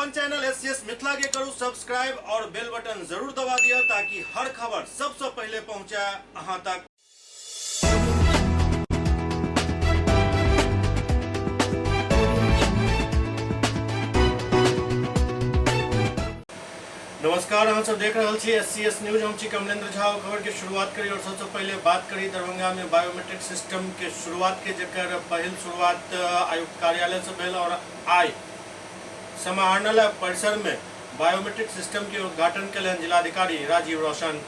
अपन channel SCS Mithila के करू subscribe और बेल बटन जरूर दबा दिया ताकि हर खबर सबसे पहले पहुंचे अहां तक। नमस्कार, हम सब देख रहे छी एससीएस न्यूज। हम छी कमलेंद्र झा। खबर के शुरुआत करी और सबसे पहले बात करी दरभंगा में बायोमेट्रिक सिस्टम के शुरुआत के, जकर पहल शुरुआत आयुक्त कार्यालय से भेल और आई समाहरणालय परिसर में बायोमेट्रिक सिस्टम के उद्घाटन करें जिलाधिकारी राजीव रोशन।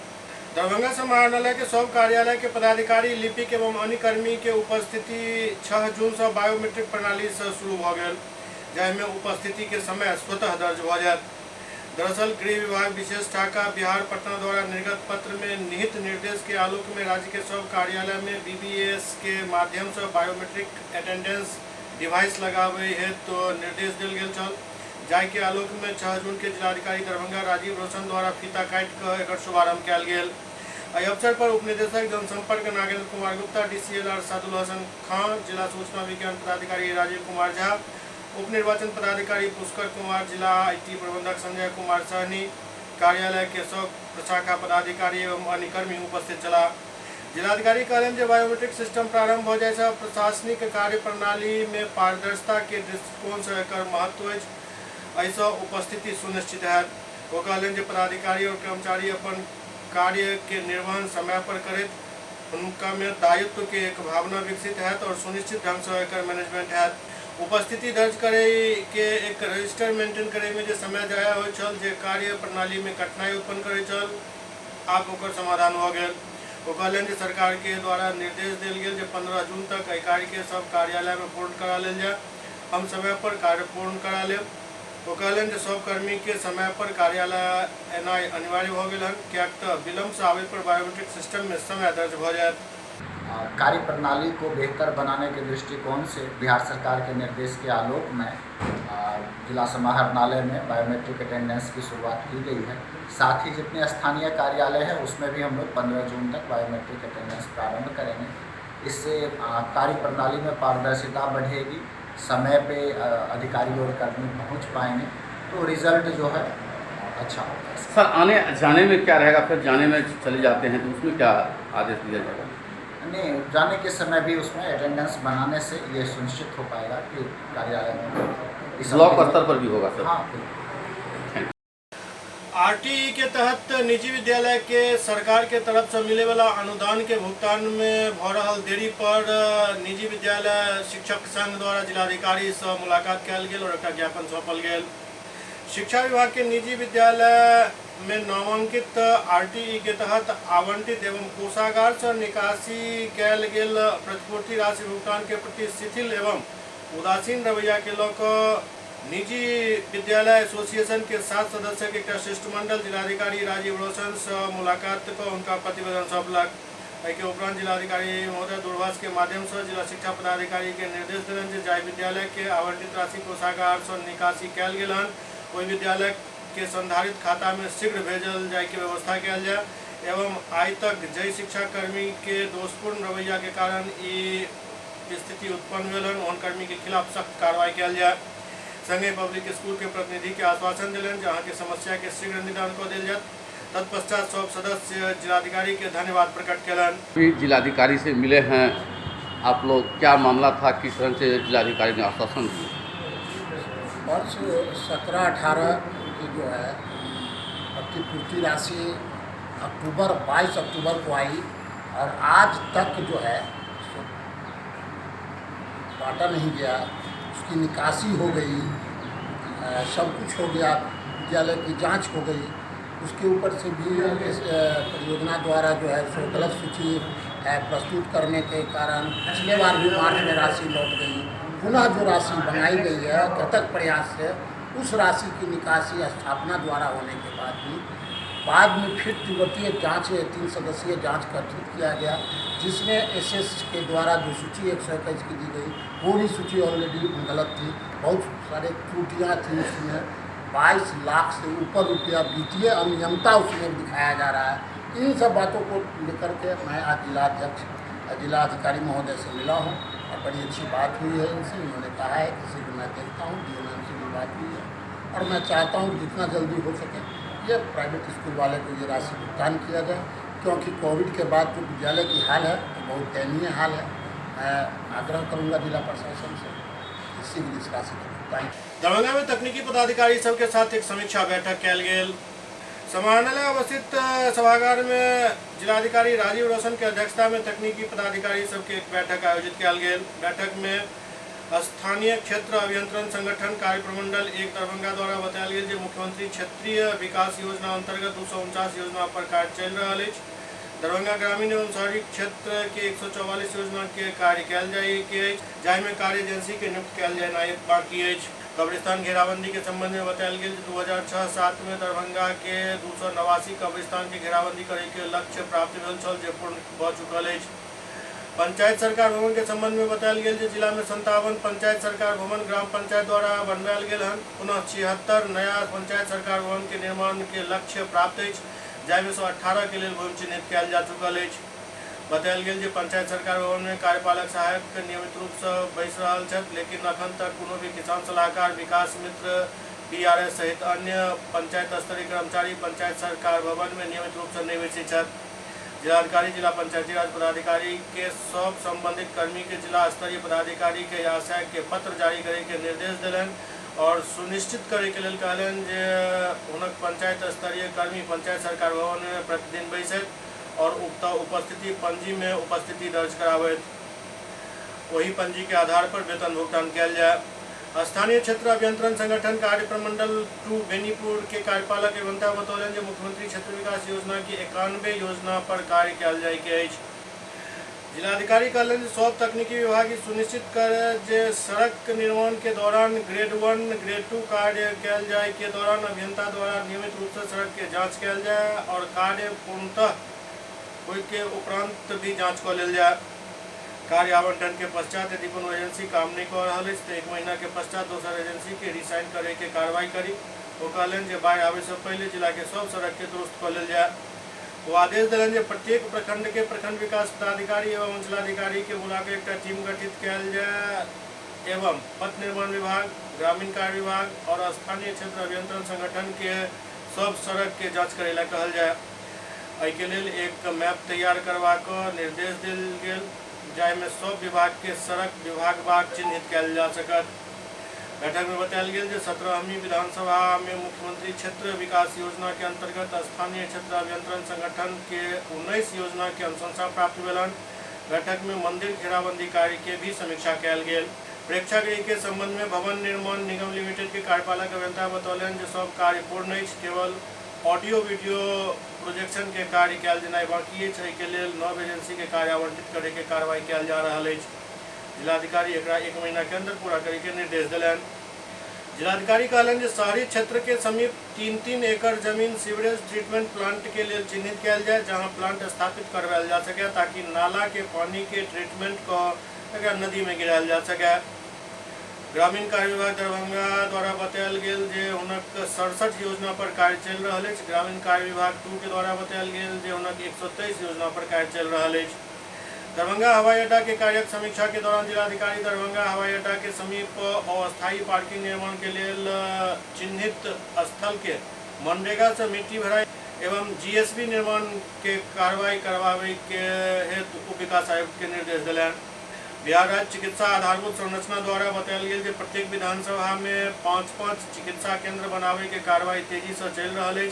दरभंगा समाहरणालय के सब कार्यालय के पदाधिकारी, लिपिक एवं अन्य कर्मी के उपस्थिति 6 जून से बायोमेट्रिक प्रणाली से शुरू भ गेल, जाहिमे उपस्थिति के समय स्वतः दर्ज भ जायत। दरअसल गृह विभाग विशेष शाखा बिहार पटना द्वारा निर्गत पत्र में निहित निर्देश के आलोक में राज्य के सब कार्यालय में बीबीएस के माध्यम से बायोमेट्रिक अटेंडेंस डिवाइस लगावे है तो निर्देश दिल गेल छल, जाय के आलोक में 6 जून के जिलाधिकारी दरभंगा राजीव रोशन द्वारा फीता काटि कऽ एकर शुभारंभ कयल गेल। एहि अवसर पर उपनिदेशक जनसंपर्क नागेंद्र कुमार गुप्ता, डीसीएलआर सादुल हसन खान, जिला सूचना विज्ञान पदाधिकारी राजीव कुमार झा, उप निर्वाचन पदाधिकारी पुष्कर कुमार, जिला आईटी प्रबंधक संजय कुमार सहनी, कार्यालय के सब प्रशाखा पदाधिकारी एवं अन्य कर्मी उपस्थित छला। जिलाधिकारी कहलनि जे बायोमेट्रिक सिस्टम प्रारंभ हो जाए से प्रशासनिक कार्य प्रणाली में पारदर्शिता के दृष्टिकोण से एकर महत्व अछि, एहिसँ उपस्थिति सुनिश्चित है। वो कहलनि जे पदाधिकारी और कर्मचारी अपन कार्य के निर्वहन समय पर करैत उनका में दायित्व के एक भावना विकसित है और सुनिश्चित ढंग से एकर मैनेजमेंट है। उपस्थिति दर्ज करे के एक रजिस्टर मेंटेन करे में जो समय जाया हो छल, जे कार्य प्रणाली में कठिनाई उत्पन्न करे छल, आब ओकर समाधान हो गेल। वो कहलनि जे सरकार के द्वारा निर्देश देल गेल जे 15 जून तक एहि कार्य के सब कार्यालय में पूर्ण करा लेल जाए। हम समय पर कार्य पूर्ण करा लेब। वो कहलनि जे सब कर्मी के समय पर कार्यालय एनाइ अनिवार्य हो गेल हन, कियाक तऽ विलम्ब से आवे पर बायोमेट्रिक सिस्टम में समय दर्ज भ जायत। कार्य प्रणाली को बेहतर बनाने के दृष्टिकोण से बिहार सरकार के निर्देश के आलोक में जिला समाहरणालय में बायोमेट्रिक अटेंडेंस की शुरुआत की गई है। साथ ही जितने स्थानीय कार्यालय हैं उसमें भी हम लोग 15 जून तक बायोमेट्रिक अटेंडेंस प्रारंभ करेंगे। इससे कार्य प्रणाली में पारदर्शिता बढ़ेगी, समय पे अधिकारी और कर्मी पहुँच पाएंगे, तो रिजल्ट जो है अच्छा होगा। सर, आने जाने में क्या रहेगा? फिर जाने में चले जाते हैं तो उसमें क्या आदेश दिया जाएगा? नहीं, जाने के समय भी उसमें अटेंडेंस बनाने से ये सुनिश्चित हो पाएगा कि कार्यालय में ब्लॉक स्तर पर भी होगा सर। हाँ, आरटीई के तहत निजी विद्यालय के सरकार के तरफ से मिले वाला अनुदान के भुगतान में भ रहल देरी पर निजी विद्यालय शिक्षक संघ द्वारा जिलाधिकारी से मुलाकात कयल गेल और एक ज्ञापन सौंपल गेल। शिक्षा विभाग के निजी विद्यालय में नामांकित आरटीई के तहत आवंटित एवं कोषागार से निकासी कयल गेल प्रतिपूर्ति राशि भुगतान के प्रति शिथिल एवं उदासीन रवैया के लऽ निजी विद्यालय एसोसिएशन के 7 सदस्य के एक शिष्टमंडल जिलाधिकारी राजीव रोशन से मुलाकात कर उनका प्रतिवेदन सौंपलक। एहि उपरांत जिलाधिकारी महोदय दूरभाष के माध्यम से जिला शिक्षा पदाधिकारी के निर्देश देलनि जे जाहि विद्यालय के आवंटित राशि कोषागार से निकासी कयल गेल हन ओहि विद्यालय के संधारित खाता में शीघ्र भेजल जाए की व्यवस्था कयल जाए एवं आज तक जय शिक्षाकर्मी के दोषपूर्ण रवैया के कारण ई स्थिति उत्पन्न भेल हन, उन कर्मी के खिलाफ सख्त कार्रवाई कयल जाए। संगे पब्लिक स्कूल के प्रतिनिधि के आश्वासन दिलन जहाँ के समस्या के शीघ्र निदान कर दिल जाए। तत्पश्चात सब सदस्य जिलाधिकारी के धन्यवाद प्रकट कलन। जिलाधिकारी से मिले हैं आप लोग, क्या मामला था, किस तरह से जिलाधिकारी ने आश्वासन दिया? वर्ष 17-18 की जो है प्रतिपूर्ति राशि 22 अक्टूबर को आई और आज तक जो है बांटा नहीं गया। उसकी निकासी हो गई, सब कुछ हो गया, विद्यालय की जांच हो गई। उसके ऊपर से भी इस परियोजना द्वारा जो है सो गलत सूची प्रस्तुत करने के कारण पिछले बार भी मार्च में राशि लौट गई। पुनः जो राशि बनाई गई है कृतक प्रयास से, उस राशि की निकासी स्थापना द्वारा होने के बाद में फिर त्रिवतीय जांच 3 सदस्यीय जांच गठित किया गया, जिसमें एसएस के द्वारा जो सूची 121 की दी गई वो भी सूची ऑलरेडी गलत थी। बहुत सारे त्रुटियाँ थी उसमें। 22 लाख से ऊपर रुपया वित्तीय अनियमितता उसमें दिखाया जा रहा है। इन सब बातों को लेकर के मैं आज जिलाधिकारी महोदय से मिला हूँ और बड़ी अच्छी बात हुई है इनसे। उन्होंने कहा है कि मैं देखता हूँ, डीएमएम से भी बात हुई है और मैं चाहता हूँ जितना जल्दी हो सके ये प्राइवेट स्कूल वाले को ये राशि भुगतान किया जाए, क्योंकि कोविड के बाद जो विद्यालय की हाल है वो बहुत दयनीय हाल है। मैं आग्रह करूँगा जिला प्रशासन से शीघ्र इस राशि का भुगतान। दरभंगा में तकनीकी पदाधिकारी सबके साथ एक समीक्षा बैठक कल गेल। समाहरणालय अवस्थित सभागार में जिलाधिकारी राजीव रोशन के अध्यक्षता में तकनीकी पदाधिकारी सबके एक बैठक आयोजित कल गेल। बैठक में स्थानीय क्षेत्र अभियंत्रण संगठन कार्य प्रमंडल 1 दरभंगा द्वारा बतायल गेल जे मुख्यमंत्री क्षेत्रीय विकास योजना अंतर्गत 249 योजना पर कार्य चल रहा है। दरभंगा ग्रामीण एवं शहरी क्षेत्र के 144 योजना के कार्य कल जाए, जाहिमे कार्य एजेंसी के नियुक्त कल जाए बाकी है। कब्रिस्तान घेराबंदी के संबंध में बतायल गेल 2006-07 में दरभंगा के 289 कब्रिस्तान के घेराबंदी करे के लक्ष्य प्राप्त भेल छल जे पूर्ण भ चुकल है। पंचायत सरकार भवन के संबंध में बतायल गेल जे जिला में 57 पंचायत सरकार भवन ग्राम पंचायत द्वारा बनवायल गेल हन। पुनः 76 नया पंचायत सरकार भवन के निर्माण के लक्ष्य प्राप्त है, जाहिमे से 18 के लिए भूमि चिन्हित कल जा चुकल है। बतायल गेल जे पंचायत सरकार भवन में कार्यपालक सहायक नियमित रूप से बैस रहल छथि, लेकिन अखन तक कोनो भी किसान सलाहकार, विकास मित्र, बीआरएस सहित अन्य पंचायत स्तरीय कर्मचारी पंचायत सरकार भवन में नियमित रूप से नहीं बैसे छथि। जिलाधिकारी जिला पंचायती राज पदाधिकारी के सब संबंधित कर्मी के जिला स्तरीय पदाधिकारी के आशय के पत्र जारी करे के निर्देश दिलन और सुनिश्चित करे के लिए कहलन जे हुनक पंचायत स्तरीय कर्मी पंचायत सरकार भवन में प्रतिदिन बैसत और उक्त उपस्थिति पंजी में उपस्थिति दर्ज करावत, वही पंजी के आधार पर वेतन भुगतान किया जाए। स्थानीय क्षेत्र अभियंत्रण संगठन कार्य प्रमंडल 2 बेनीपुर के कार्यपालक एवं बतौलन जे मुख्यमंत्री क्षेत्र विकास योजना की 91 योजना पर कार्य कल जाए के। जिलाधिकारी कहलन सब तकनीकी विभाग सुनिश्चित कर जे सड़क निर्माण के दौरान ग्रेड 1 ग्रेड 2 कार्य कल जाए के दौरान अभियंता द्वारा नियमित रूप से सड़क के जाँच कल जाए और कार्य पूर्णतः होय के उपरांत भी जाँच कर लेल जाए। कार्य आवंटन के पश्चात यदि कोनो एजेंसी काम नहीं कर रहा है तो 1 महीना के पश्चात दोसर एजेंसी के रिसाइन करे के कार्रवाई करी। वो कहलन जे बाढ़ आवे से पहले जिला के सब सड़क के दुरुस्त कर लेल जाए। वो आदेश दिलन जे प्रत्येक प्रखंड के प्रखंड विकास पदाधिकारी एवं अंचलाधिकारी के बुला के एक टीम गठित कल जाए एवं पथ निर्माण विभाग, ग्रामीण कार्य विभाग और स्थानीय क्षेत्र अभियंत्रण संगठन के सब सड़क के जाँच करे ला कहल जाए। एहि के लेल एक मैप तैयार करवा निर्देश दिल गेल, जाहिमे सब विभाग के सड़क विभाग चिन्हित कल जा सकत। बैठक में बतायल गेल जे 17वीं विधानसभा में मुख्यमंत्री क्षेत्र विकास योजना के अंतर्गत स्थानीय क्षेत्र अभियंत्रण संगठन के 19 योजना के अनुशंसा प्राप्त भेलन। बैठक में मंदिर घेराबंदी कार्य के भी समीक्षा कल गेल। प्रेक्षागृह के संबंध में भवन निर्माण निगम लिमिटेड के कार्यपालक अभियंता बतौलन जे सब कार्य पूर्ण है, केवल ऑडियो वीडियो प्रोजेक्शन के कार्य कल जेनाइ बाकी है, के लिए 9 एजेंसी के कार्य आवंटित करे के कार्रवाई कल जा रहा है। जिलाधिकारी एकरा 1 महीना के अंदर पूरा करे के निर्देश दिलन। जिलाधिकारी कहलन जे शहरी क्षेत्र के समीप 3-3 एकड़ जमीन सीवरेज ट्रीटमेंट प्लांट के लिए चिन्हित कल जाए, जहां प्लांट स्थापित करवायल जा सके ताकि नाला के पानी के ट्रीटमेंट को नदी में गिरायल जा सके। ग्रामीण कार्य विभाग दरभंगा द्वारा बतायल गेल जे हुनक 67 योजना पर कार्य चल रहा है। ग्रामीण कार्य विभाग 2 के द्वारा बतायल गेल जे हुनक 123 योजना पर कार्य चल रहा है। दरभंगा हवाई अड्डा के कार्यक समीक्षा के दौरान जिलाधिकारी दरभंगा हवाई अड्डा के समीप अस्थायी पार्किंग निर्माण के लिए चिन्हित स्थल के मनरेगा से मिट्टी भराई एवं जीएसबी निर्माण के कार्रवाई करवावे के हेतु उप विकास आयुक्त के निर्देश दिलन। बिहार राज्य चिकित्सा आधारभूत संरचना द्वारा बतायल गेल जे प्रत्येक विधानसभा में 5-5 चिकित्सा केंद्र बनावे के कार्रवाई तेजी से चल रहा है।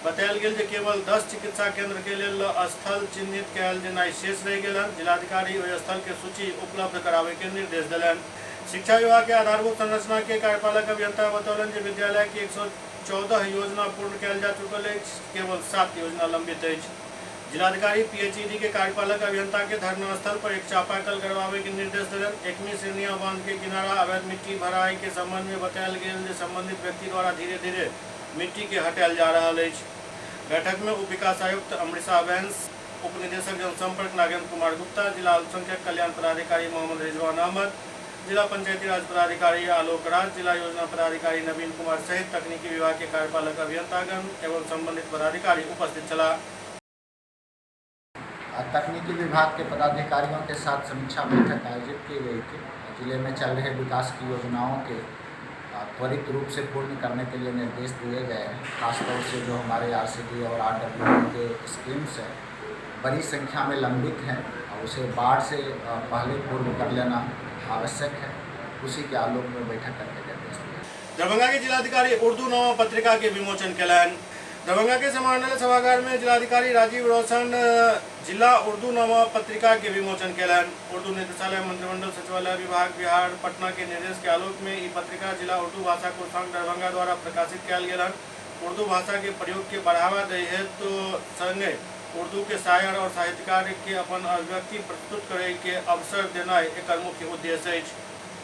बतायल गेल जे केवल 10 चिकित्सा केंद्र के लिए स्थल चिन्हित कल जेनाइ शेष रह गेल। जिलाधिकारी ओहि स्थल के सूची उपलब्ध करावे के निर्देश दिलन। शिक्षा विभाग के आधारभूत संरचना के कार्यपालक अभियंता बतौलन जे विद्यालय की 114 योजना पूर्ण कल जा चुकल है, केवल 7 योजना लंबित है। जिलाधिकारी पीएचईडी के कार्यपालक अभियंता के धरना स्थल पर एक चापाकल करवावे के निर्देश दिलन। 1वीं श्रेणिया बांध के किनारा अवैध मिट्टी भराई के संबंध में बतायल गेल जे संबंधित व्यक्ति द्वारा धीरे धीरे मिट्टी के हटायल जा रहा है। बैठक में उप विकास आयुक्त अमृता बैंस, उप निदेशक जनसंपर्क नागेंद्र कुमार गुप्ता, जिला अल्पसंख्यक कल्याण पदाधिकारी मोहम्मद रिजवान अहमद, जिला पंचायती राज पदाधिकारी आलोक राज, जिला योजना पदाधिकारी नवीन कुमार सहित तकनीकी विभाग के कार्यपालक अभियंतागण एवं संबंधित पदाधिकारी उपस्थित चला। तकनीकी विभाग के पदाधिकारियों के साथ समीक्षा बैठक आयोजित की गई थी। जिले में चल रहे विकास की योजनाओं के त्वरित रूप से पूर्ण करने के लिए निर्देश दिए गए हैं। खासतौर से जो हमारे RCD और RWD के स्कीम्स हैं बड़ी संख्या में लंबित हैं और उसे बाढ़ से पहले पूर्ण कर लेना आवश्यक है। उसी के आलोक में बैठक करके निर्देश दिया। दरभंगा के जिलाधिकारी उर्दू नामा पत्रिका के विमोचन कैलन। दरभंगा के समाहरणालय सभागार में जिलाधिकारी राजीव रोशन जिला उर्दू नामा पत्रिका के विमोचन कैलन। उर्दू निदेशालय मंत्रिमंडल सचिवालय विभाग बिहार पटना के निर्देश के आलोक में ई पत्रिका जिला उर्दू भाषा कोषांग दरभंगा द्वारा प्रकाशित कयल गेलन। उर्दू भाषा के प्रयोग के बढ़ावा दै हेतु संगे उर्दू के शायर और साहित्यकार के अपन अभिव्यक्ति प्रस्तुत करे के अवसर देना एक मुख्य उद्देश्य है।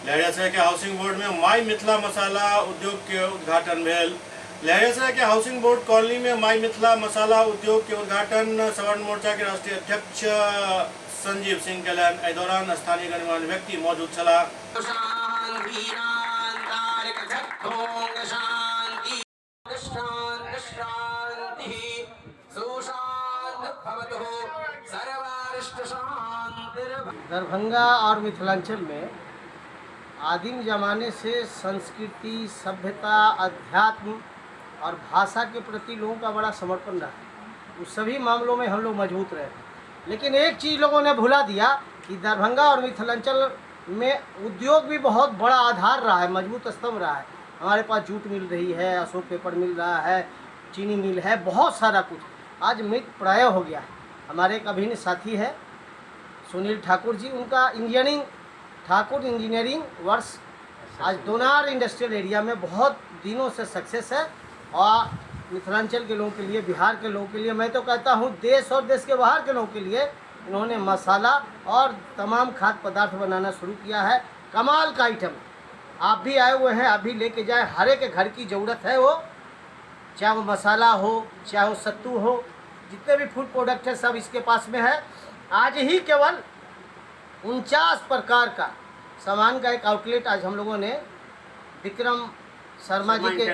लहरियासराय के हाउसिंग बोर्ड में माई मिथिला मसाला उद्योग के उद्घाटन भेल। लहरियासराय के हाउसिंग बोर्ड कॉलोनी में माई मिथिला मसाला उद्योग के उद्घाटन सवर्ण मोर्चा के राष्ट्रीय अध्यक्ष संजीव सिंह कैलन। एहि दौरान स्थानीय गणमान्य व्यक्ति मौजूद छला। दरभंगा और मिथिलांचल में आदिम ज़माने से संस्कृति, सभ्यता, अध्यात्म और भाषा के प्रति लोगों का बड़ा समर्पण रहा है। उस सभी मामलों में हम लोग मजबूत रहे। लेकिन एक चीज़ लोगों ने भुला दिया कि दरभंगा और मिथिलांचल में उद्योग भी बहुत बड़ा आधार रहा है, मजबूत स्तंभ रहा है। हमारे पास जूट मिल रही है, अशोक पेपर मिल रहा है, चीनी मिल है, बहुत सारा कुछ आज मृत प्राय हो गया है। हमारे एक अभिन्न साथी है सुनील ठाकुर जी, उनका इंजीनियरिंग वर्ष आज दोनार इंडस्ट्रियल एरिया में बहुत दिनों से सक्सेस है। और मिथिलांचल के लोगों के लिए, बिहार के लोगों के लिए, मैं तो कहता हूँ देश और देश के बाहर के लोगों के लिए इन्होंने मसाला और तमाम खाद्य पदार्थ बनाना शुरू किया है। कमाल का आइटम। आप भी आए हुए हैं, आप भी लेके जाए। हर एक घर की ज़रूरत है वो, चाहे वो मसाला हो, चाहे वो सत्तू हो, जितने भी फूड प्रोडक्ट है सब इसके पास में है। आज ही केवल 49 प्रकार का सामान का एक आउटलेट आज हम लोगों ने विक्रम शर्मा जी के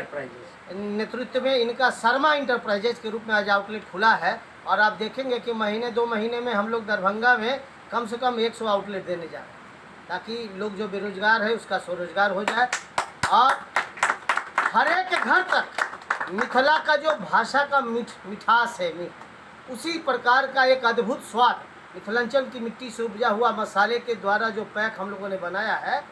नेतृत्व में इनका शर्मा इंटरप्राइजेज के रूप में आज आउटलेट खुला है। और आप देखेंगे कि महीने 2 महीने में हम लोग दरभंगा में कम से कम 100 आउटलेट देने जा रहे हैं, ताकि लोग जो बेरोजगार है उसका स्वरोजगार हो जाए और हर एक घर तक मिथिला का जो भाषा का मिठास है, उसी प्रकार का एक अद्भुत स्वाद मिथिलांचल की मिट्टी से उपजा हुआ मसाले के द्वारा जो पैक हम लोगों ने बनाया है,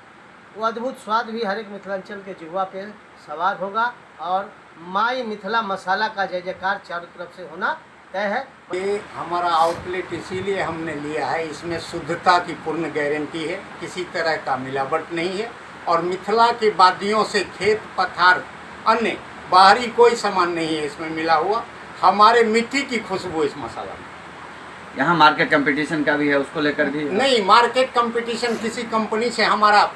वो अद्भुत स्वाद भी हर एक मिथिलांचल के जिह्वा पे सवार होगा। और माई मिथिला मसाला का जय जयकार चारों तरफ से होना तय है। ये हमारा आउटलेट इसीलिए हमने लिया है, इसमें शुद्धता की पूर्ण गारंटी है, किसी तरह का मिलावट नहीं है और मिथिला की वादियों से खेत पथार अन्य बाहरी कोई सामान नहीं है इसमें मिला हुआ। हमारे मिट्टी की खुशबू इस मसाला में। यहाँ मार्केट कंपटीशन का भी है, उसको लेकर भी नहीं, मार्केट कंपटीशन किसी कंपनी से हमारा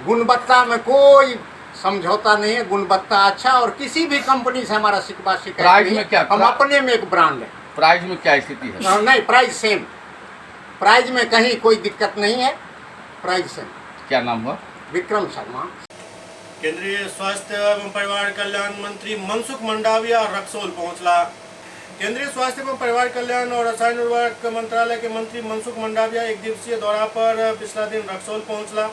गुणवत्ता में कोई समझौता नहीं है। गुणवत्ता अच्छा और किसी भी कंपनी से हमारा शिकवा शिकायत नहीं है। हम अपने में एक ब्रांड है। प्राइस में क्या स्थिति है? नहीं, प्राइस सेम, प्राइस में कहीं कोई दिक्कत नहीं है, प्राइस सेम। क्या नाम हुआ? विक्रम शर्मा। केंद्रीय स्वास्थ्य एवं परिवार कल्याण मंत्री मनसुख मंडाविया रक्सौल पहुंचला। केंद्रीय स्वास्थ्य एवं परिवार कल्याण और रसायन उर्वरक मंत्रालय के मंत्री मनसुख मंडाविया एक दिवसीय दौरा पर पिछला दिन रक्सौल पहुंचला।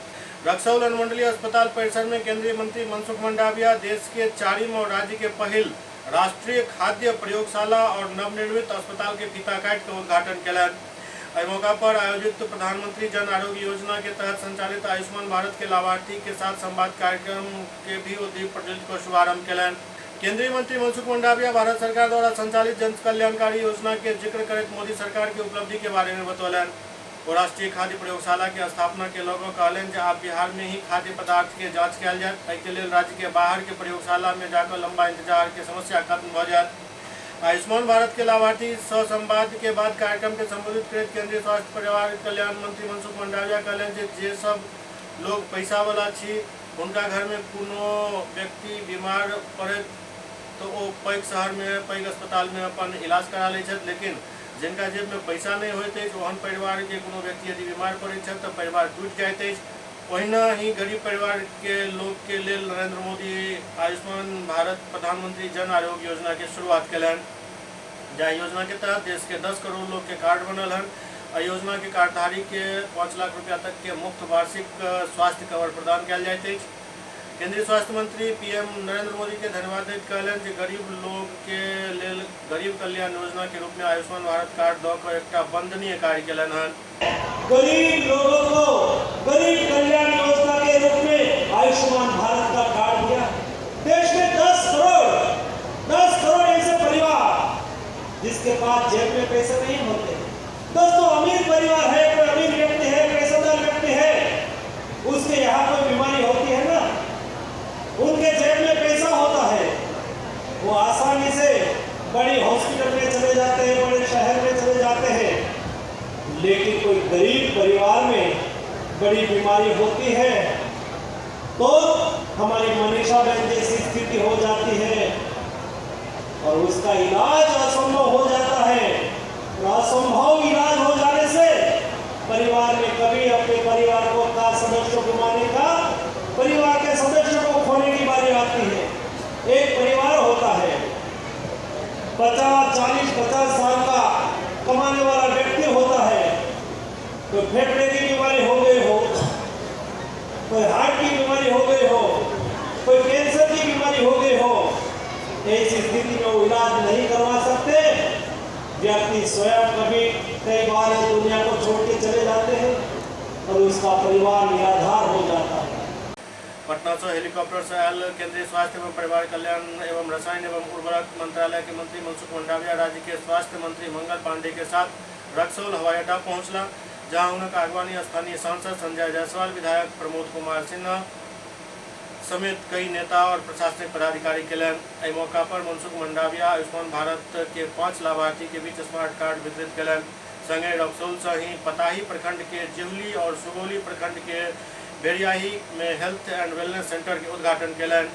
रक्सौल अनुमंडलीय अस्पताल परिसर में केंद्रीय मंत्री मनसुख मंडाविया देश के 4वीं और राज्य के पहल राष्ट्रीय खाद्य प्रयोगशाला और नवनिर्मित अस्पताल के फीता काट के उद्घाटन कैलन। इस मौका पर आयोजित प्रधानमंत्री जन आरोग्य योजना के तहत संचालित आयुष्मान भारत के लाभार्थी के साथ संवाद कार्यक्रम के भी दीप प्रज्वलित को शुभारंभ कैलन। केंद्रीय मंत्री मनसुख मंडाविया भारत सरकार द्वारा संचालित जन कल्याणकारी योजना के जिक्र करते मोदी सरकार की उपलब्धि के बारे में बतौलन। और राष्ट्रीय खाद्य प्रयोगशाला के स्थापना के लोगों कहलन जे आप बिहार में ही खाद्य पदार्थ के जाँच कयल जाए, एहिके लेल राज्य के बाहर के प्रयोगशाला में जाकर लंबा इंतजार के समस्या खत्म हो जाए। आयुष्मान भारत के लाभार्थी सह संवाद के बाद कार्यक्रम के संबोधित करते केंद्रीय स्वास्थ्य परिवार कल्याण मंत्री मनसुख मंडाविया कहलन जे सब लोग पैसा वाला छी हुनका घर में कोनो व्यक्ति बीमार पड़े तो वो पैघ शहर में पैघ अस्पताल में अपन इलाज करा ले छथि, लेकिन जिनका जेब में पैसा नहीं होते ओहन परिवार के कोनो व्यक्ति यदि बीमार पड़े छथि तो परिवार टूट जाइत अछि। ओहिना ही गरीब परिवार के लोग के लेल नरेंद्र मोदी आयुष्मान भारत प्रधानमंत्री जन आरोग्य योजना के शुरुआत कैलन। जहाँ योजना के तहत देश के 10 करोड़ लोग के कार्ड बनल हन। योजना के कार्डधारी के 5 लाख रुपया तक के मुफ्त वार्षिक स्वास्थ्य कवर प्रदान कयल जाइत अछि। केंद्रीय स्वास्थ्य मंत्री पीएम नरेंद्र मोदी के धन्यवाद दैत कहलनि जे गरीब लोग के लेल गरीब कल्याण योजना के रूप में आयुष्मान भारत कार्ड दऽ कऽ एकटा वंदनीय कार्य केलनि हन। गरीब लोगों को गरीब कल्याण योजना के रूप में आयुष्मान भारत का कार्ड दिया। देश में 10 करोड़ ऐसे परिवार जिसके पास जेब में पैसे नहीं होते। दोस्तों, अमीर परिवार है, कोई अमीर व्यक्ति है, पैसेदार व्यक्ति है, उसके यहाँ कोई बीमारी होती है ना, उनके जेब में पैसा होता है, वो आसानी से बड़ी हॉस्पिटल में चले जाते हैं, बड़े शहर में चले जाते हैं। लेकिन कोई गरीब परिवार में बड़ी बीमारी होती है तो हमारी मनीषा बहन जैसी स्थिति हो जाती है और उसका इलाज असंभव हो जाता है। असंभव इलाज हो जाने से परिवार में कभी अपने परिवार को का सदस्य गुमाने का, परिवार के सदस्य को खोने की बारी आती है। एक परिवार होता है 50 साल का कमाने वाला व्यक्ति होता है, कोई फेफड़े की बीमारी हो गई हो, कोई हार्ट की बीमारी हो गई हो, कोई कैंसर की बीमारी हो गई हो, ऐसी स्थिति में वो इलाज नहीं करवा सकते। व्यक्ति स्वयं कभी कई बार दुनिया को छोड़ के चले जाते हैं और उसका परिवार निराधार हो जाता है। पटना से हेलीकॉप्टर से आयल केंद्रीय स्वास्थ्य एवं परिवार कल्याण एवं रसायन एवं उर्वरक मंत्रालय के मंत्री मनसुख मंडाविया राज्य के स्वास्थ्य मंत्री मंगल पांडे के साथ रक्सौल हवाई अड्डा पहुंचला, जहां उनका अगवानी स्थानीय सांसद संजय जायसवाल, विधायक प्रमोद कुमार सिन्हा समेत कई नेता और प्रशासनिक पदाधिकारी केलन। एहि मौका पर मनसुख मंडाविया आयुष्मान भारत के 5 लाभार्थी के बीच स्मार्ट कार्ड वितरित केलन। संगे रक्सौल से ही पताही प्रखंड के जिवली और सुगौली प्रखंड के बेरियाही में हेल्थ एंड वेलनेस सेंटर के उद्घाटन केलन।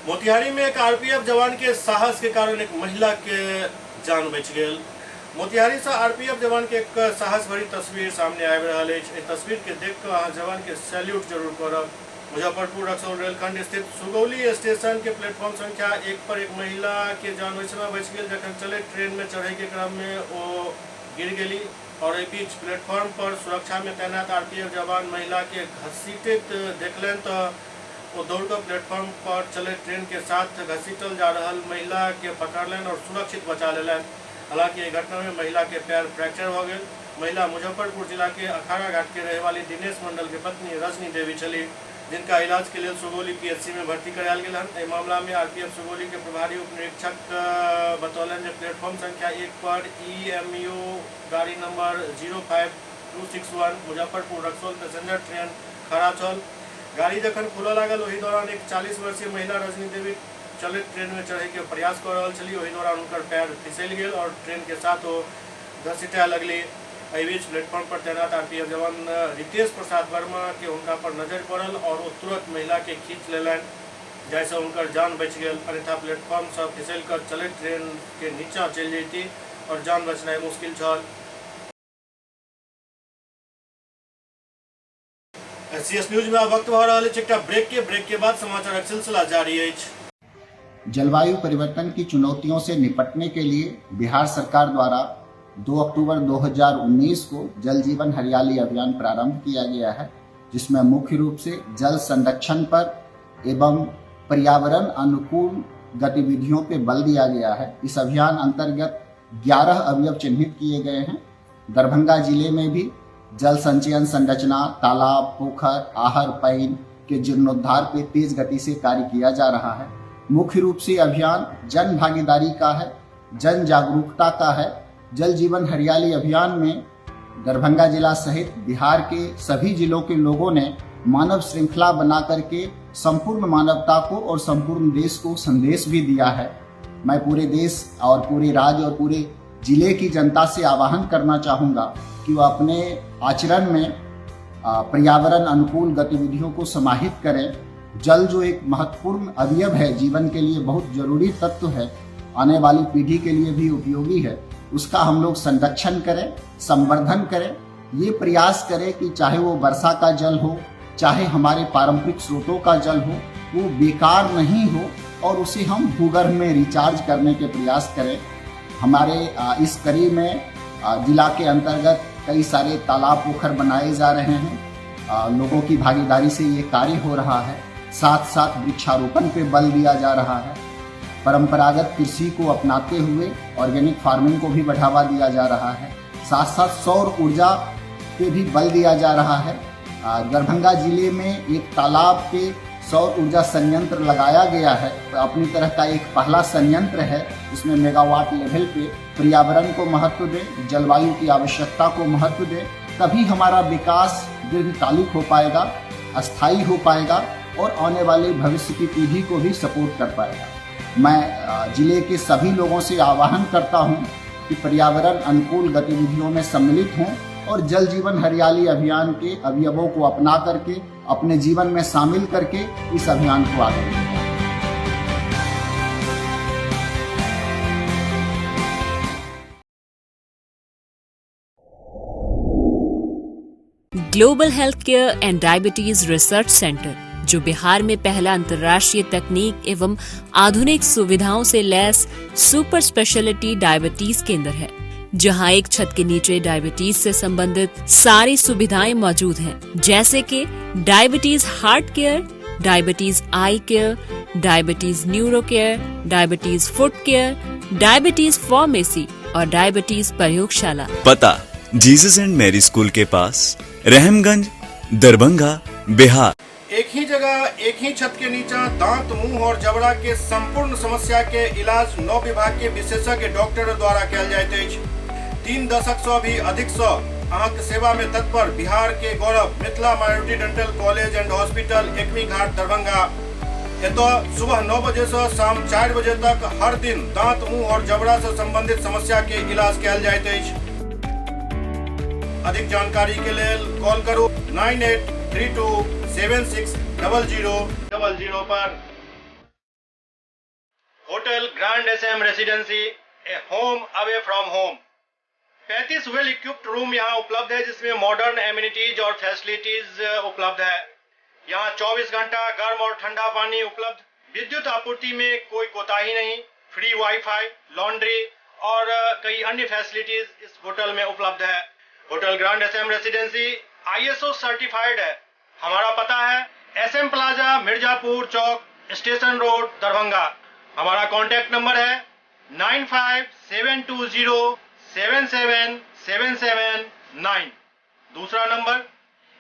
मोतिहारी में एक आरपीएफ जवान के साहस के कारण एक महिला के जान बच गई। मोतिहारी से आरपीएफ जवान के एक साहस भरी तस्वीर सामने आबि रहल अछि। तस्वीर के देख कर अहाँ जवान के सैल्यूट जरूर करब। मुजफ्फरपुर रक्सौल रेलखंड स्थित सुगौली स्टेशन के प्लेटफॉर्म संख्या 1 पर एक महिला के जान बच गई जखन चले ट्रेन में चढ़े के क्रम में वो गिर गई और एहि बीच प्लेटफॉर्म पर सुरक्षा में तैनात आरपीएफ जवान महिला के घसीटैत देखलनि तो वो दौड़कर प्लेटफॉर्म पर चले ट्रेन के साथ घसीटल जा रहल महिला के पकड़लनि और सुरक्षित बचा लेलनि। हालांकि यह घटना में महिला के पैर फ्रैक्चर हो गए। महिला मुजफ्फरपुर जिला के अखाड़ा घाट के रहने वाली दिनेश मंडल के पत्नी रजनी देवी चली, जिनका इलाज के लिए सुगौली पीएचसी में भर्ती करायल गेल हन। एहि मामला में आरपीएफ सुगौली के प्रभारी उप निरीक्षक बतौलन जे प्लेटफॉर्म संख्या 1 पर EMU गाड़ी number 05261 Muzaffarpur Raxaul passenger train खड़ा छल। गाड़ी जखन खुलऽ लागल ओहि दौरान एक 40 वर्षीय महिला रजनी देवी चलित ट्रेन में चढ़े के प्रयास कर रही छली। वही दौरान उनकर पैर फिसल गए और ट्रेन के साथ वो घसीटा लगली। एहि बीच प्लेटफॉर्म पर तैनात आरपीएफ जवान रितेश प्रसाद वर्मा के उनका पर नजर पड़ल और वो तुरंत महिला के खींच लेलन, जैसे उनकर जान बच गई। अन्यथा प्लेटफॉर्म से फिसल कर चलित ट्रेन के नीचा चल जाती और जान बचनाई मुश्किल छल। SCS न्यूज में वक्त भऽ रहल अछि एकटा ब्रेक के बाद समाचारक सिलसिला जारी अछि। जलवायु परिवर्तन की चुनौतियों से निपटने के लिए बिहार सरकार द्वारा 2 अक्टूबर 2019 को जल जीवन हरियाली अभियान प्रारंभ किया गया है, जिसमें मुख्य रूप से जल संरक्षण पर एवं पर्यावरण अनुकूल गतिविधियों पर बल दिया गया है। इस अभियान अंतर्गत 11 अवयव चिन्हित किए गए हैं। दरभंगा जिले में भी जल संचयन संरचना, तालाब, पोखर, आहर, पईन के जीर्णोद्धार पे तेज गति से कार्य किया जा रहा है। मुख्य रूप से अभियान जन भागीदारी का है, जन जागरूकता का है। जल जीवन हरियाली अभियान में दरभंगा जिला सहित बिहार के सभी जिलों के लोगों ने मानव श्रृंखला बना करके संपूर्ण मानवता को और संपूर्ण देश को संदेश भी दिया है। मैं पूरे देश और पूरे राज्य और पूरे जिले की जनता से आह्वान करना चाहूँगा कि वो अपने आचरण में पर्यावरण अनुकूल गतिविधियों को समाहित करें। जल जो एक महत्वपूर्ण अवयव है, जीवन के लिए बहुत जरूरी तत्व है, आने वाली पीढ़ी के लिए भी उपयोगी है, उसका हम लोग संरक्षण करें, संवर्धन करें। ये प्रयास करें कि चाहे वो वर्षा का जल हो, चाहे हमारे पारंपरिक स्रोतों का जल हो, वो बेकार नहीं हो और उसे हम भूगर्भ में रिचार्ज करने के प्रयास करें। हमारे इस कड़ी में जिला के अंतर्गत कई सारे तालाब पोखर बनाए जा रहे हैं। लोगों की भागीदारी से ये कार्य हो रहा है। साथ साथ वृक्षारोपण पे बल दिया जा रहा है। परंपरागत कृषि को अपनाते हुए ऑर्गेनिक फार्मिंग को भी बढ़ावा दिया जा रहा है। साथ साथ सौर ऊर्जा पे भी बल दिया जा रहा है। दरभंगा जिले में एक तालाब पे सौर ऊर्जा संयंत्र लगाया गया है। अपनी तरह का एक पहला संयंत्र है जिसमें मेगावाट लेवल पे पर्यावरण को महत्व दें, जलवायु की आवश्यकता को महत्व दें, तभी हमारा विकास दीर्घकालिक हो पाएगा, अस्थायी हो पाएगा और आने वाले भविष्य की पीढ़ी को भी सपोर्ट कर पाएगा। मैं जिले के सभी लोगों से आह्वान करता हूं कि पर्यावरण अनुकूल गतिविधियों में सम्मिलित हों और जल जीवन हरियाली अभियान के अवयवों को अपना करके अपने जीवन में शामिल करके इस अभियान को आगे बढ़ाएं। Global health care and diabetes research centre, जो बिहार में पहला अंतर्राष्ट्रीय तकनीक एवं आधुनिक सुविधाओं से लैस सुपर स्पेशलिटी डायबिटीज केंद्र है, जहां एक छत के नीचे डायबिटीज से संबंधित सारी सुविधाएं मौजूद हैं, जैसे कि diabetes heart care, diabetes eye care, diabetes neuro care, diabetes foot care, diabetes pharmacy और डायबिटीज प्रयोगशाला। पता जीसस एंड मैरी स्कूल के पास, रहमगंज, दरभंगा, बिहार। एक ही जगह एक ही छत के नीचे दांत, मुंह और जबड़ा के संपूर्ण समस्या के इलाज 9 विभाग के विशेषज्ञ डॉक्टर द्वारा कयल जाइत अछि। 3 दशक से भी अधिक से अहाँक सेवा में तत्पर बिहार के गौरव Mithila minority dental college and hospital, Ekmi Ghat, Darbhanga. एतो सुबह 9 बजे से शाम 4 बजे तक हर दिन दांत, मुंह और जबड़ा से संबंधित समस्या के इलाज कयल जाइत अछि। अधिक जानकारी के लिए कॉल करो 9832760000 पर। Hotel grand SM Residency, a home away from home. 35 well equipped room यहाँ उपलब्ध है, जिसमें मॉडर्न एमिनिटीज और फैसिलिटीज उपलब्ध है। यहाँ 24 घंटा गर्म और ठंडा पानी उपलब्ध। विद्युत आपूर्ति में कोई कोताही नहीं। फ्री वाईफाई, लॉन्ड्री और कई अन्य फैसिलिटीज इस होटल में उपलब्ध है। Hotel grand SM residency ISO certified है। हमारा पता है SM plaza, Mirzapur Chowk, station road, Darbhanga. हमारा कॉन्टैक्ट नंबर है 9572077779। दूसरा नंबर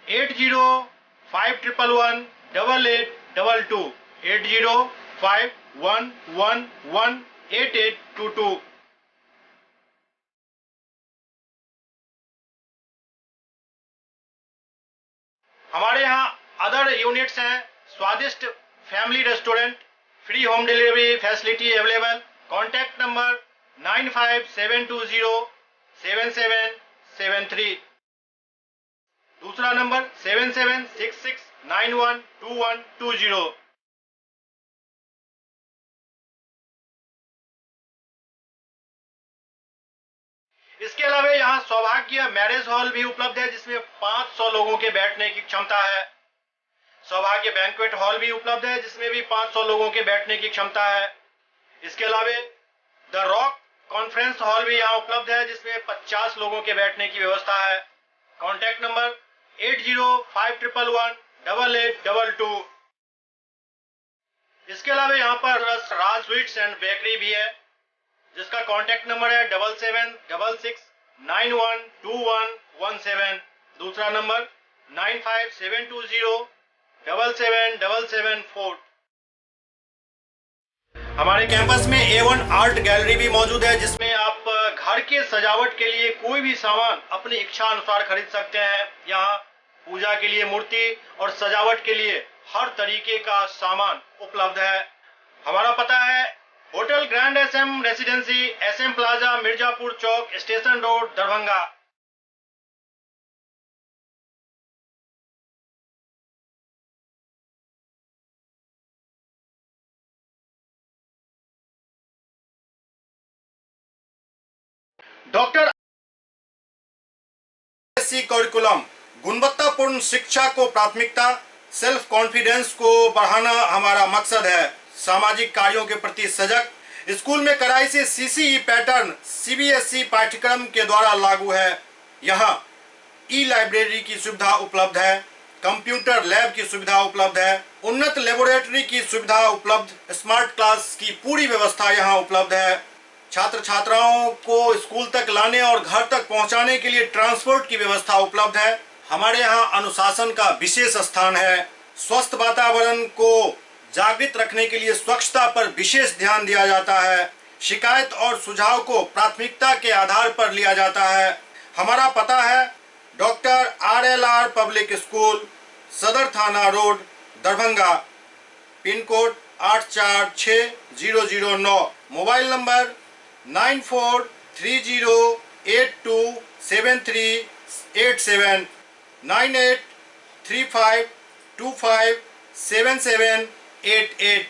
8051118822, 8051118822। हमारे यहाँ अदर यूनिट्स हैं। स्वादिष्ट family restaurant, free home delivery facility available. Contact number 9572077773। दूसरा नंबर 7766912120। इसके अलावा यहाँ सौभाग्य मैरिज हॉल भी उपलब्ध है, जिसमें 500 लोगों के बैठने की क्षमता है। सौभाग्य बैंक्वेट हॉल भी उपलब्ध है, जिसमें भी 500 लोगों के बैठने की क्षमता है। इसके अलावा द रॉक कॉन्फ्रेंस हॉल भी यहाँ उपलब्ध है, जिसमें 50 लोगों के बैठने की व्यवस्था है। Contact number 8051118822। इसके अलावा यहाँ पर राज स्वीट्स एंड बेकरी भी है, जिसका कॉन्टैक्ट नंबर है 7766912117। दूसरा नंबर 9572077774। हमारे कैंपस में A1 आर्ट गैलरी भी मौजूद है, जिसमें आप घर के सजावट के लिए कोई भी सामान अपनी इच्छा अनुसार खरीद सकते हैं। यहाँ पूजा के लिए मूर्ति और सजावट के लिए हर तरीके का सामान उपलब्ध है। हमारा पता है hotel grand SM residency, SM plaza, Mirzapur Chowk, station road, Darbhanga. Doctor curriculum, गुणवत्तापूर्ण शिक्षा को प्राथमिकता, सेल्फ कॉन्फिडेंस को बढ़ाना हमारा मकसद है। सामाजिक कार्यों के प्रति सजग। स्कूल में कड़ाई से CCE पैटर्न CBSE पाठ्यक्रम के द्वारा लागू है। यहाँ ई लाइब्रेरी की सुविधा उपलब्ध है। कंप्यूटर लैब की सुविधा उपलब्ध है, उन्नत लेबोरेटरी की सुविधा उपलब्ध, स्मार्ट क्लास की पूरी व्यवस्था यहाँ उपलब्ध है। छात्र छात्राओं को स्कूल तक लाने और घर तक पहुंचाने के लिए ट्रांसपोर्ट की व्यवस्था उपलब्ध है। हमारे यहाँ अनुशासन का विशेष स्थान है। स्वस्थ वातावरण को जागृत रखने के लिए स्वच्छता पर विशेष ध्यान दिया जाता है। शिकायत और सुझाव को प्राथमिकता के आधार पर लिया जाता है। हमारा पता है डॉक्टर RLR पब्लिक स्कूल, सदर थाना road, Darbhanga, pin code 846009, mobile number 9430827387, 9835257788।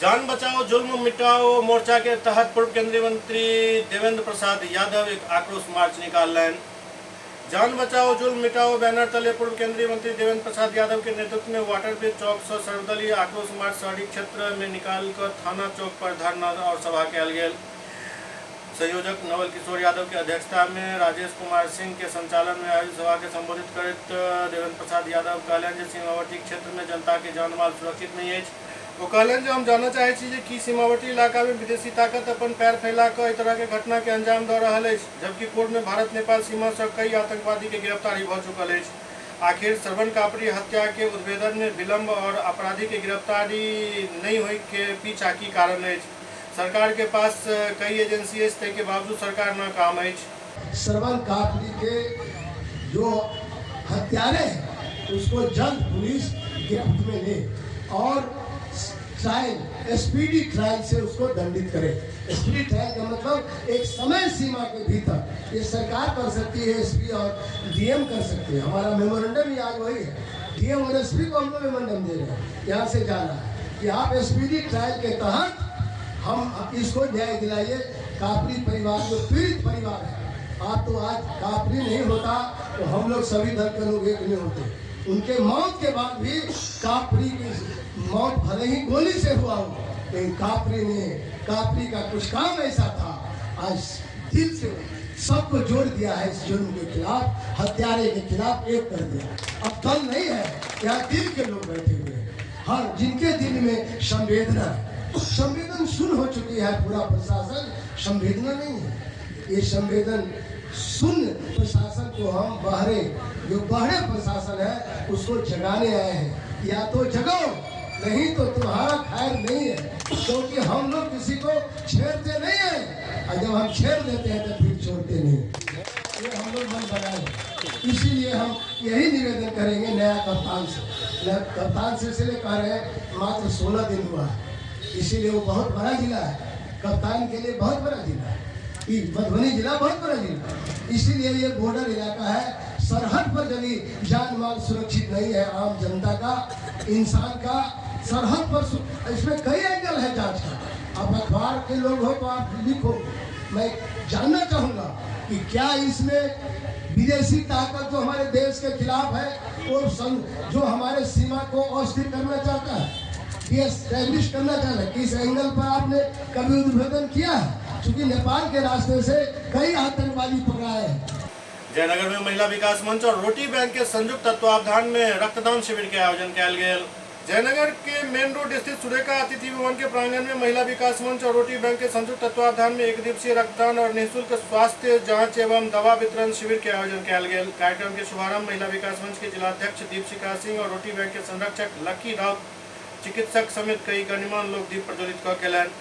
जान बचाओ जुल्म मिटाओ मोर्चा के तहत पूर्व केंद्रीय मंत्री देवेंद्र प्रसाद यादव एक आक्रोश मार्च निकाल रहे हैं। जान बचाओ जुल्म मिटाओ बैनर तले पूर्व केंद्रीय मंत्री देवेंद्र प्रसाद यादव के नेतृत्व में वाटरब्रिज चौक से सर्वदलीय आक्रोश मार्च शहरी क्षेत्र में निकालकर थाना चौक पर धरना और सभा कल गेल। संयोजक नवल किशोर यादव की अध्यक्षता में राजेश कुमार सिंह के संचालन में आयोजित सभा के संबोधित करते देवेंद्र प्रसाद यादव कहलन जे सीमावर्ती क्षेत्र में जनता के जान माल सुरक्षित नहीं है। वो कहलन जे हम जानना चाहे छी कि सीमावर्ती इलाका में विदेशी ताकत अपन पैर फैला कर इस तरह के घटना के अंजाम दे रहा है, जबकि पूर्व में भारत नेपाल सीमा से कई आतंकवादी के गिरफ्तारी हो चुकल है। आखिर श्रवण कापड़ी हत्या के उद्भेदन में विलंब और अपराधी के गिरफ्तारी नहीं हुई के पीछा की कारण है। सरकार के पास कई एजेंसी है, के बावजूद सरकार नाकाम है। श्रवण कापड़ी के जो हत्यारे उसको जल्द पुलिस गिरफ्त में ले और ट्रायल, स्पीडी ट्रायल से उसको दंडित करे। स्पीडी ट्रायल का मतलब एक समय सीमा के भीतर ये सरकार कर सकती है, एसपी और डीएम कर सकते हैं। हमारा मेमोरेंडम ही आज वही है, डीएम और एसपी को हम लोग मेमोरेंडम दे रहे हैं, यहाँ से जाना है कि आप स्पीडी ट्रायल के तहत हम इसको न्याय दिलाइए। कापड़ी परिवार जो पीड़ित परिवार है, आप तो आज कापड़ी नहीं होता तो हम लोग सभी दल के लोग एक नहीं होते। उनके मौत के बाद भी कापड़ी की मौत भले ही गोली से हुआ हो, लेकिन कापड़ी का कुछ काम ऐसा था, आज दिल से सबको जोड़ दिया है। इस जुर्म के खिलाफ, हत्यारे के खिलाफ एक कर दिया। अब दल नहीं है, यहाँ दिल के लोग बैठे हुए हैं, हर जिनके दिल में संवेदना है। संवेदन सुन हो चुकी है, पूरा प्रशासन संवेदना नहीं है। ये संवेदन सुन प्रशासन को हम जो बहरे प्रशासन है उसको जगाने आए हैं। या तो जगाओ, नहीं तो तुम्हारा खैर नहीं है, क्योंकि हम लोग किसी को छेड़ते नहीं है, और जब हम छेड़ देते हैं तो फिर छोड़ते नहीं। ये हम लोग मन बनाए, इसीलिए हम यही निवेदन करेंगे नया कप्तान से। कप्तान से इसलिए कह रहे हैं मात्र 16 दिन हुआ है, इसीलिए वो बहुत बड़ा जिला है, कप्तान के लिए बहुत बड़ा जिला है। मधुबनी जिला बहुत बड़ा जिला, इसीलिए ये बॉर्डर इलाका है। सरहद पर यदि जान माल सुरक्षित नहीं है, आम जनता का, इंसान का, सरहद पर इसमें कई एंगल है जांच का। आप अखबार के लोग हो तो आप लिखो। मैं जानना चाहूँगा कि क्या इसमें विदेशी ताकत जो हमारे देश के खिलाफ है, वो जो हमारे सीमा को अस्थिर करना चाहता है, एस्टैब्लिश करना चाहता है, किस एंगल पर आपने कभी उद्भेदन किया है? क्योंकि नेपाल के रास्ते से कई आतंकवादी पकड़ाए हैं। जयनगर में महिला विकास मंच और रोटी बैंक के संयुक्त तत्वावधान में रक्तदान शिविर के आयोजन कल गया। जयनगर के मेन रोड स्थित सुरेखा अतिथि भवन के प्रांगण में महिला विकास मंच और रोटी बैंक के संयुक्त तत्वावधान में एक दिवसीय रक्तदान और निःशुल्क स्वास्थ्य जांच एवं दवा वितरण शिविर के आयोजन कल गया। कार्यक्रम के शुभारंभ महिला विकास मंच के जिलाध्यक्ष दीपशिखा सिंह और रोटी बैंक के संरक्षक लक्की राउत चिकित्सक समेत कई गणमान्य लोग दीप प्रज्वलित कऽ केलनि।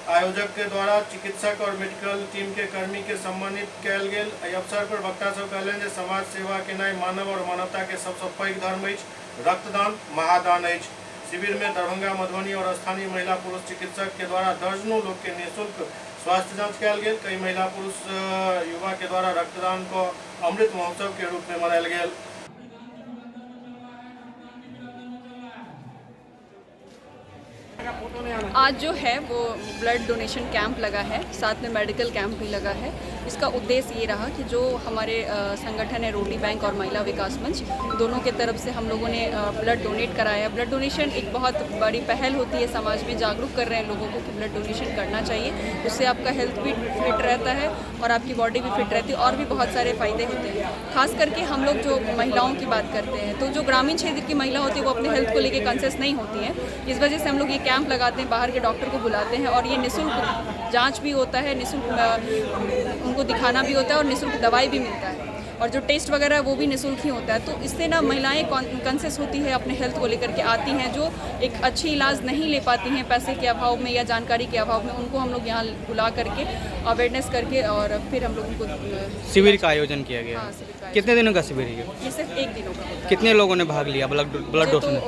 आयोजक के द्वारा चिकित्सक और मेडिकल टीम के कर्मी के सम्मानित कयल गेल। एहि अवसर पर वक्ता सब कहलनि जे समाज सेवा केनाइ मानव और मानवता के सबसँ पैघ धर्म अछि, रक्तदान महादान अछि। शिविर में दरभंगा, मधुबनी और स्थानीय महिला पुरुष चिकित्सक के द्वारा दर्जनों लोग के निःशुल्क स्वास्थ्य जांच कयल गेल। कई महिला पुरुष युवा के द्वारा रक्तदान को अमृत महोत्सव के रूप में मनायल गेल। आज जो है वो ब्लड डोनेशन कैंप लगा है, साथ में मेडिकल कैंप भी लगा है। इसका उद्देश्य ये रहा कि जो हमारे संगठन है रोटी बैंक और महिला विकास मंच, दोनों के तरफ से हम लोगों ने ब्लड डोनेट कराया। ब्लड डोनेशन एक बहुत बड़ी पहल होती है, समाज में जागरूक कर रहे हैं लोगों को कि ब्लड डोनेशन करना चाहिए। उससे आपका हेल्थ भी फिट रहता है और आपकी बॉडी भी फिट रहती है और भी बहुत सारे फ़ायदे होते हैं। खास करके हम लोग जो महिलाओं की बात करते हैं, तो जो ग्रामीण क्षेत्र की महिला होती है वो अपने हेल्थ को लेकर कॉन्शियस नहीं होती हैं। इस वजह से हम लोग ये कैंप लगाते हैं, बाहर के डॉक्टर को बुलाते हैं और ये निःशुल्क जांच भी होता है, निःशुल्क उनको दिखाना भी होता है और निःशुल्क दवाई भी मिलता है और जो टेस्ट वगैरह है वो भी निःशुल्क ही होता है। तो इससे ना महिलाएं कॉन्शियस होती है, अपने हेल्थ को लेकर के आती हैं। जो एक अच्छी इलाज नहीं ले पाती हैं पैसे के अभाव में या जानकारी के अभाव में, उनको हम लोग यहाँ बुला करके अवेयरनेस करके और फिर हम लोग उनको शिविर का आयोजन किया गया। हाँ, शिविर का कितने दिनों का शिविर है ये? सिर्फ एक दिनों का होता है। कितने लोगों ने भाग लिया ब्लड डोनेशन?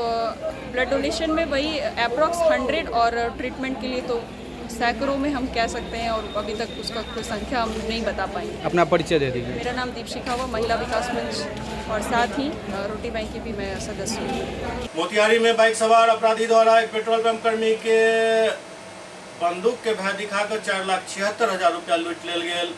ब्लड डोनेशन में वही अप्रॉक्स 100 और ट्रीटमेंट के लिए तो सैकड़ों में हम कह सकते हैं और अभी तक उसका कोई संख्या हम नहीं बता पाएंगे। अपना परिचय दे दीजिए। मेरा नाम दीपशिखा हुआ, महिला विकास मंच और साथ ही रोटी बैंक की भी मैं सदस्य हूँ। मोतिहारी में बाइक सवार अपराधी द्वारा एक पेट्रोल पंप कर्मी के बंदूक के भय दिखाकर 4,76,000 रुपया लूट लेल गेल।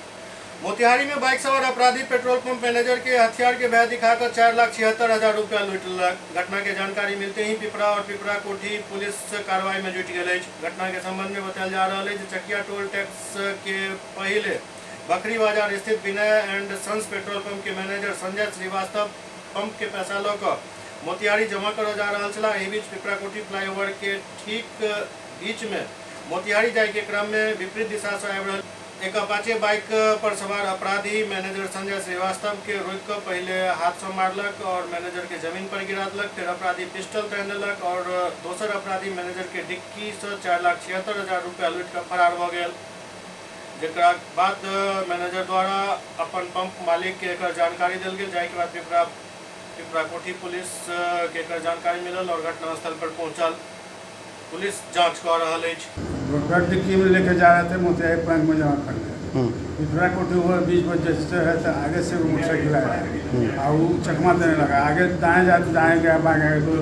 मोतिहारी में बाइक सवार अपराधी पेट्रोल पंप मैनेजर के हथियार के भय दिखाकर 4,76,000 रुपया लूट लेलक। घटना के जानकारी मिलते ही पिपरा और पिपरा कोठी पुलिस कार्रवाई में जुट गेल अछि। घटना के संबंध में बतायल जा रहा है कि चकिया टोल टैक्स के पहले बकरी बाजार स्थित विनय एंड सन्स पेट्रोल पंप के मैनेजर संजय श्रीवास्तव पंप के पैसा लऽ मोतिहारी जमा करऽ जा रहल छलाह। एहि बीच पिपरा कोठी फ्लाईओवर के ठीक बीच में मोतिहारी जाय के क्रम में विपरीत दिशा से आबि रहल एक अपाचे बाइक पर सवार अपराधी मैनेजर संजय श्रीवास्तव के रोक कर पहले हाथ से मारलक और मैनेजर के जमीन पर गिरा दिलक। फिर अपराधी पिस्टल तानि लेलक और दोसर अपराधी मैनेजर के डिक्की से 4,76,000 रुपया लूट कर फरार भ गेल। जेकरा बाद मैनेजर द्वारा अपन पंप मालिक के एकर जानकारी देल गेल, जाय के बाद पिपरा कोठी पुलिस के एकर जानकारी मिलल और घटनास्थल पर पहुंचल। पुलिस जांच कर रहा है। डिक्की में लेके जा रहे थे, मोतिहारी बैंक में जमा करने। पिपरा कोठी हुआ 20 बजे से है तो आगे से वो मोटरसाइकिल आया और वो चकमा देने लगा। आगे दाएं जाते दाएं गया, बाएं गया तो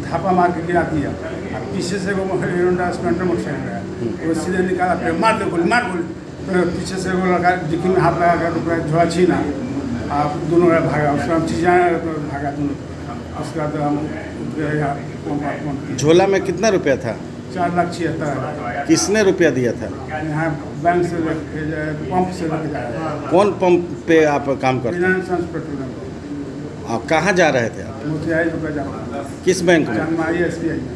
थापा मार के गिरा दिया। अब पीछे से वो होंडा स्प्लेंडर मोटरसाइकिल आया, वो सीधे निकाला, फिर मार दे गोली, मार गोली। तो पीछे से वो लगा डिक्की में हाथ लगा कर झोला छीना, आप दोनों भागा। उसके बाद चीज़ें भागा दोनों। उसके बाद हम झोला में कितना रुपया था? 4,76,000। किसने रुपया दिया था? यहाँ बैंक से पंप से लेके जा रहे हैं। कौन पंप पे आप काम करते हैं? विनय पेट्रोल। आप कहाँ जा रहे थे आप? मोतिहारी रुपया जा रहा था। किस बैंक में? जनमाई SBI में।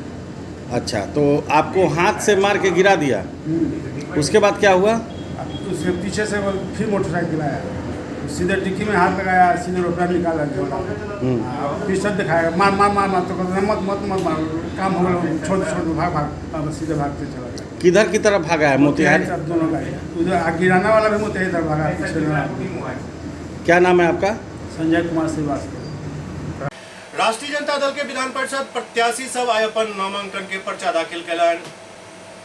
अच्छा, तो आपको हाथ से मार के गिरा दिया, उसके बाद क्या हुआ? उसके पीछे से वो फिर मोटरसाइकिल आया, सीधे डिक्की में हाथ लगाया, सीधे रुपया निकाला, पिस्टल दिखाया, मार मार मार मार। तो मत मत मत मार, काम हो गया, छोड़ छोड़ भाग भाग, सीधे भागते चला गया। किधर की तरफ भागा है? मोतिहारी दोनों का उधर गिराना वाला भी मोतिहारी तरफ भागा, पीछे। क्या नाम है आपका? संजय कुमार श्रीवास्तव। राष्ट्रीय जनता दल के विधान परिषद प्रत्याशी सब आइ अपन नामांकन के पर्चा दाखिल कयलनि।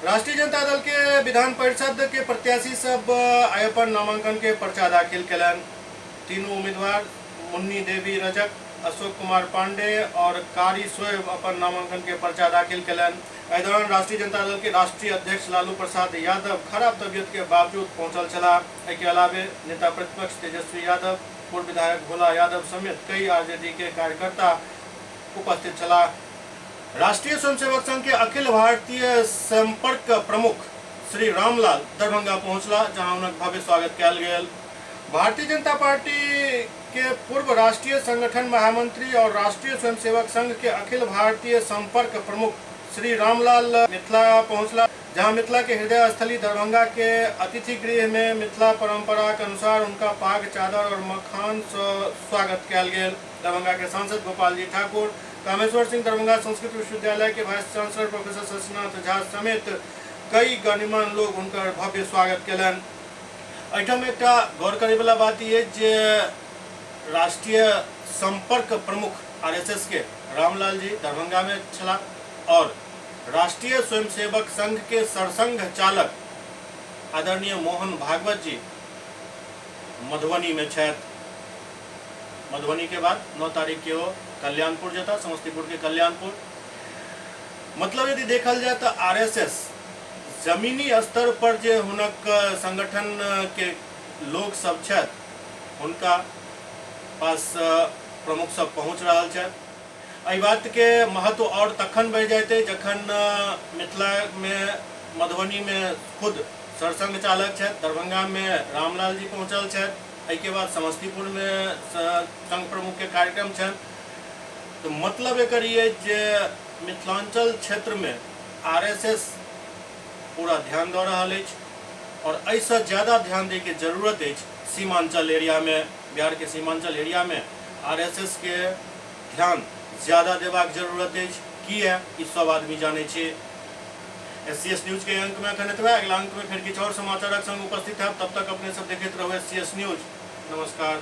राष्ट्रीय जनता दल के विधान परिषद के प्रत्याशी सब आइ अपन नामांकन के पर्चा दाखिल कयलनि। तीनों उम्मीदवार मुन्नी देवी रजक, अशोक कुमार पांडे और कारी शोएब अपन नामांकन के पर्चा दाखिल कयलनि। एहि दौरान राष्ट्रीय जनता दल के राष्ट्रीय अध्यक्ष लालू प्रसाद यादव खराब तबियत के बावजूद पहुंचल छलाह। एहिके अलावे नेता प्रतिपक्ष तेजस्वी यादव, पूर्व विधायक भोला यादव समेत कई आरजेडी के कार्यकर्ता उपस्थित छलाह। राष्ट्रीय स्वयंसेवक संघ के अखिल भारतीय संपर्क प्रमुख श्री रामलाल दरभंगा पहुंचला, जहां उनका भव्य स्वागत कयल गेल। भारतीय जनता पार्टी के पूर्व राष्ट्रीय संगठन महामंत्री और राष्ट्रीय स्वयंसेवक संघ के अखिल भारतीय संपर्क प्रमुख श्री रामलाल मिथिला पहुंचला, जहां मिथिला के हृदय स्थली दरभंगा के अतिथि गृह में मिथिला परंपरा के अनुसार उनका पाग, चादर और मखान से स्वागत कयल गेल। दरभंगा के सांसद गोपाल जी ठाकुर, कामेश्वर सिंह दरभंगा संस्कृत विश्वविद्यालय के vice chancellor professor Shashinath Jha समेत कई गणमान्य लोग उनकर भव्य स्वागत कलन। एहिठाम एक गौर करे वाला बात ये जे राष्ट्रीय संपर्क प्रमुख RSS के रामलाल जी दरभंगा में छला और राष्ट्रीय स्वयंसेवक संघ के सरसंघ चालक आदरणीय मोहन भागवत जी मधुबनी में छथि। मधुबनी के बाद 9 तारीख के वो कल्याणपुर जता, समस्तीपुर के कल्याणपुर। मतलब यदि देखल जाए तो RSS जमीनी स्तर पर जे हुनक संगठन के लोग सब छथि उनका पास प्रमुख सब पहुँच रहा छथि। एहि बात के महत्व और तखन बढ़ जाते जखन मिथिला में मधुबनी में खुद सरसंघ चालक छथि, दरभंगा में रामलाल जी पहुँचल छथि, एहि के बाद समस्तीपुर में संघ प्रमुख के कार्यक्रम छनि। तो मतलब एकर ये जे मिथिलांचल क्षेत्र में RSS पूरा ध्यान दऽ रहल अछि और ऐसा ज़्यादा ध्यान दे के जरूरत है। सीमांचल एरिया में, बिहार के सीमांचल एरिया में RSS के ध्यान ज़्यादा देबाक जरूरत है। की है ई सब आदमी जाने छे। SCS न्यूज के अंक में अखन एतबे, अगला अंक में फिर किछु और समाचारक संग उपस्थित है। तब तक अपने सब देखते रहो SCS न्यूज। नमस्कार।